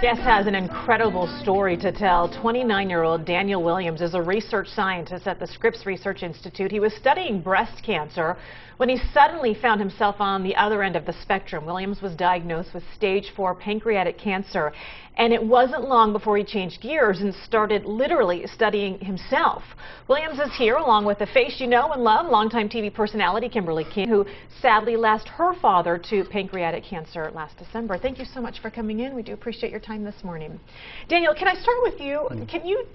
Guest has an incredible story to tell. 29-year-old Daniel Williams is a research scientist at the Scripps Research Institute. He was studying breast cancer when he suddenly found himself on the other end of the spectrum. Williams was diagnosed with stage 4 pancreatic cancer, and it wasn't long before he changed gears and started literally studying himself. Williams is here along with a face you know and love, longtime TV personality Kimberly King, who sadly lost her father to pancreatic cancer last December. Thank you so much for coming in. We do appreciate your time this morning. Daniel, can I start with you? Can you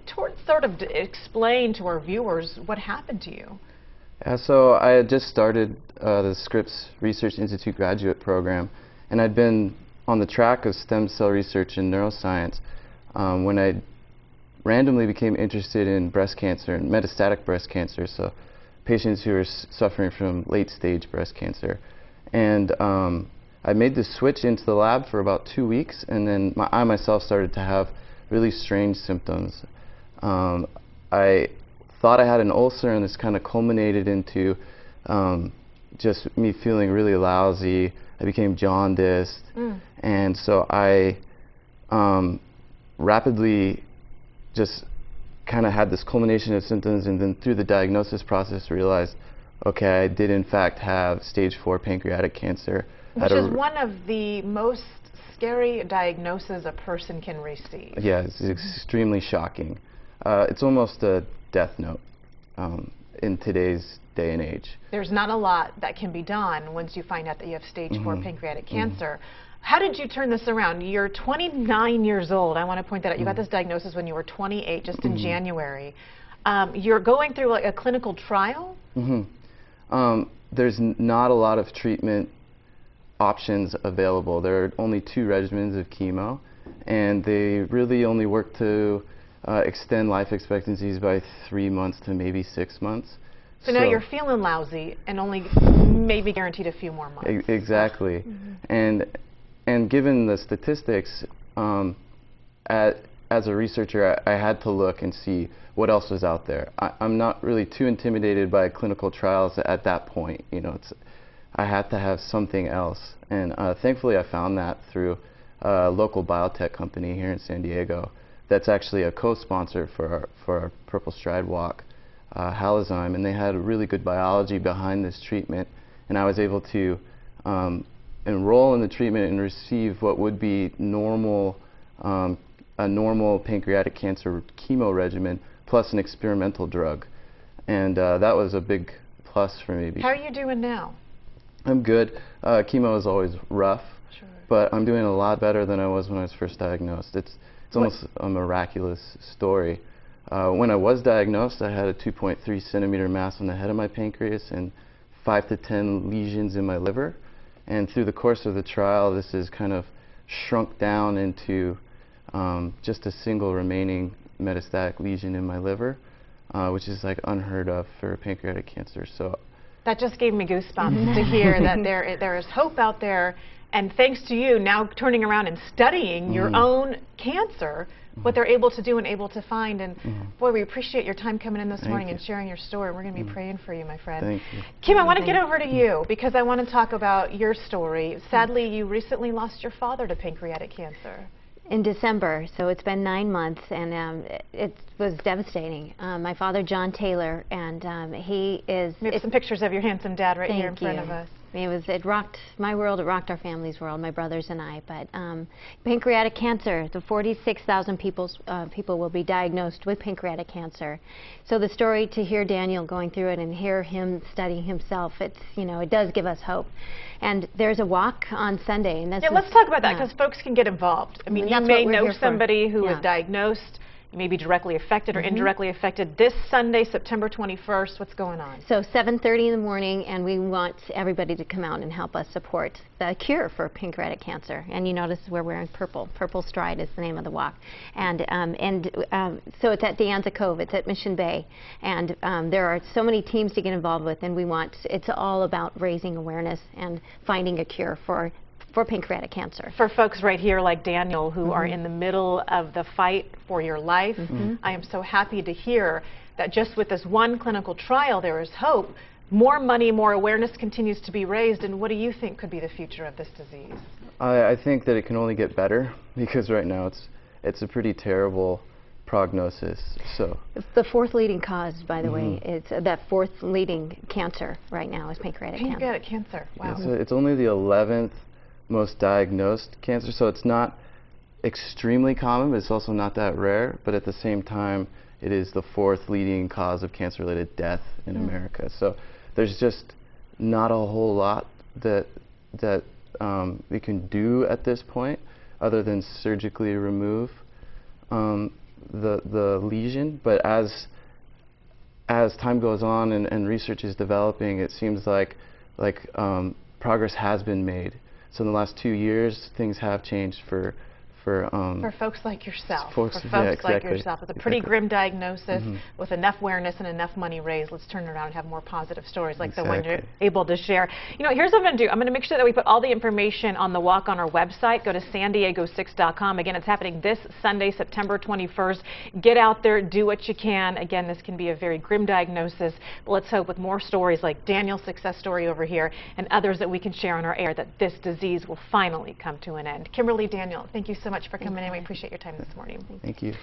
sort of explain to our viewers what happened to you? So I had just started the Scripps Research Institute graduate program, and I'd been on the track of stem cell research and neuroscience when I randomly became interested in breast cancer and metastatic breast cancer, so patients who are suffering from late-stage breast cancer. And I made the switch into the lab for about 2 weeks, and then I myself started to have really strange symptoms. I thought I had an ulcer, and this kind of culminated into just me feeling really lousy. I became jaundiced, and so I rapidly just kind of had this culmination of symptoms, and then through the diagnosis process realized, okay, I did in fact have stage 4 pancreatic cancer. Which is one of the most scary diagnoses a person can receive. Yeah, it's extremely shocking. It's almost a death note in today's day and age. There's not a lot that can be done once you find out that you have stage 4 pancreatic cancer. How did you turn this around? You're 29 years old. I want to point that out. You got this diagnosis when you were 28, just in January. You're going through like a clinical trial? There's not a lot of treatment options available. There are only 2 regimens of chemo, and they really only work to extend life expectancies by 3 months to maybe 6 months. So now you're feeling lousy and only maybe guaranteed a few more months. Exactly. And given the statistics, as a researcher, I had to look and see what else was out there. I'm not really too intimidated by clinical trials at that point. You know, I had to have something else, and thankfully I found that through a local biotech company here in San Diego that's actually a co-sponsor for our Purple Stride Walk, Halozyme, and they had really good biology behind this treatment, and I was able to enroll in the treatment and receive what would be normal, a normal pancreatic cancer chemo regimen plus an experimental drug, and that was a big plus for me. How are you doing now? I'm good. Chemo is always rough, but I'm doing a lot better than I was when I was first diagnosed. It's almost a miraculous story. When I was diagnosed, I had a 2.3 centimeter mass on the head of my pancreas and 5 to 10 lesions in my liver. And through the course of the trial, this is kind of shrunk down into just a single remaining metastatic lesion in my liver, which is like unheard of for pancreatic cancer. So that just gave me goosebumps to hear that there is hope out there, and thanks to you now turning around and studying your own cancer, what they're able to do and able to find. And boy, we appreciate your time coming in this morning and sharing your story. We're going to be praying for you, my friend. Thank you. Kim, I want to get over to you because I want to talk about your story. Sadly, you recently lost your father to pancreatic cancer. In December, so it's been 9 months, and it was devastating. My father, John Taylor, and he is... We have some pictures of your handsome dad right here in front of us. It rocked my world, it rocked our family's world, my brothers and I. But pancreatic cancer, the 46,000 people will be diagnosed with pancreatic cancer. So the story, to hear Daniel going through it and hear him studying himself, it's, you know, it does give us hope. And there's a walk on Sunday. And let's talk about that, because folks can get involved. I mean, you may know somebody who is diagnosed. You may be directly affected or indirectly affected. This Sunday, September 21st, what's going on? So 7:30 in the morning, and we want everybody to come out and help us support the cure for pancreatic cancer. And you notice we're wearing purple. Purple Stride is the name of the walk. And so it's at De Anza Cove. It's at Mission Bay. And there are so many teams to get involved with, and it's all about raising awareness and finding a cure for pancreatic cancer. For folks right here like Daniel who are in the middle of the fight for your life, I am so happy to hear that just with this one clinical trial there is hope, more money, more awareness continues to be raised, and what do you think could be the future of this disease? I think that it can only get better, because right now it's a pretty terrible prognosis. So it's the fourth leading cause, by the way. It's that fourth leading cancer right now is pancreatic cancer. Pancreatic cancer. Wow. It's only the 11th most diagnosed cancer, so it's not extremely common, but it's also not that rare. But at the same time, it is the fourth leading cause of cancer-related death in America. So there's just not a whole lot that we can do at this point, other than surgically remove the lesion. But as time goes on and research is developing, it seems like progress has been made. So in the last 2 years, things have changed for folks like yourself. Exactly. Like yourself, with a pretty grim diagnosis, with enough awareness and enough money raised, let's turn around and have more positive stories like the one you're able to share. You know, here's what I'm going to do. I'm going to make sure that we put all the information on the walk on our website. Go to sandiego6.com. Again, it's happening this Sunday, September 21st. Get out there, do what you can. Again, this can be a very grim diagnosis, but let's hope with more stories like Daniel's success story over here and others that we can share on our air that this disease will finally come to an end. Kimberly, Daniel, thank you so much for coming in. We appreciate your time this morning. Thank you.